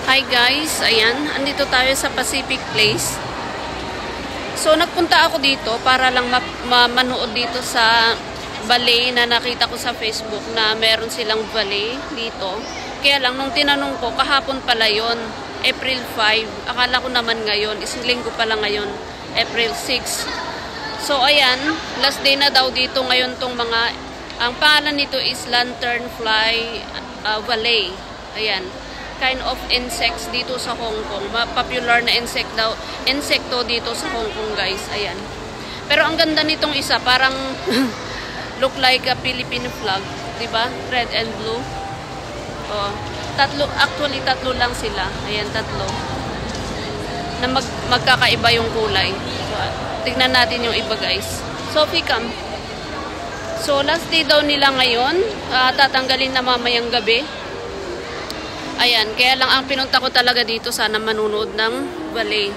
Hi guys, ayan, andito tayo sa Pacific Place. So nagpunta ako dito para lang manood dito sa ballet na nakita ko sa Facebook na meron silang ballet dito. Kaya lang nung tinanong ko, kahapon pala yon, April 5. Akala ko naman ngayon, isang linggo pala ngayon, April 6. So ayan, last day na daw dito ngayon tong mga, ang pangalan nito is Lanternfly Ballet. Ayan, kind of insects dito sa Hong Kong. Popular na insekto dito sa Hong Kong, guys. Ayan. Pero ang ganda nitong isa, parang look like a Philippine flag, 'di ba? Red and blue. Oh, actually tatlo lang sila. Ayan, tatlo. Na magkakaiba yung kulay. So, tignan natin yung iba, guys. Sophie, come. So, last day daw nila ngayon. Tatanggalin na mamayang gabi. Ayan, kaya lang ang pinunta ko talaga dito, sana manunood ng ballet.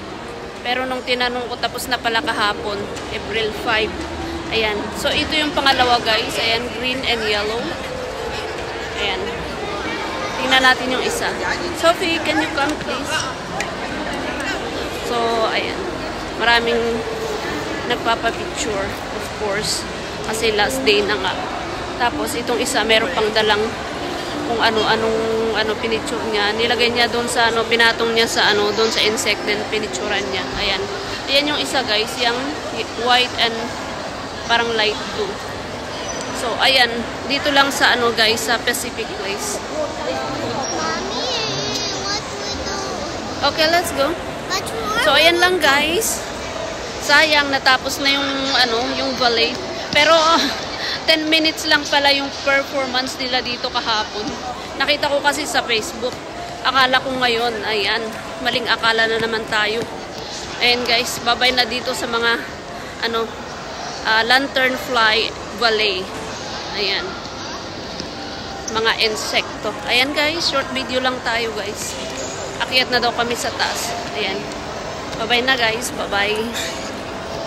Pero nung tinanong ko, tapos na pala kahapon, April 5. Ayan, so ito yung pangalawa, guys. Ayan, green and yellow. Ayan. Tingnan natin yung isa. Sophie, can you come please? So, ayan. Maraming nagpapapicture, of course. Kasi last day na nga. Tapos itong isa, meron pang dalang kung ano pinicture niya. Nilagay niya doon sa pinatong niya sa doon sa insect, then pinicturean niya. Ayan. Ayan yung isa, guys, yung white and parang light blue. So ayan, dito lang sa guys, sa Pacific Place. Okay, let's go. So ayan lang, guys. Sayang natapos na yung ballet. Pero 10 minutes lang pala yung performance nila dito kahapon. Nakita ko kasi sa Facebook. Akala ko ngayon, ayan, maling akala na naman tayo. Ayan, guys, babay na dito sa mga Lanternfly Ballet. Ayan. Mga insekto. Ayan, guys, short video lang tayo, guys. Akyat na daw kami sa taas. Ayan. Babay na, guys. Bye-bye.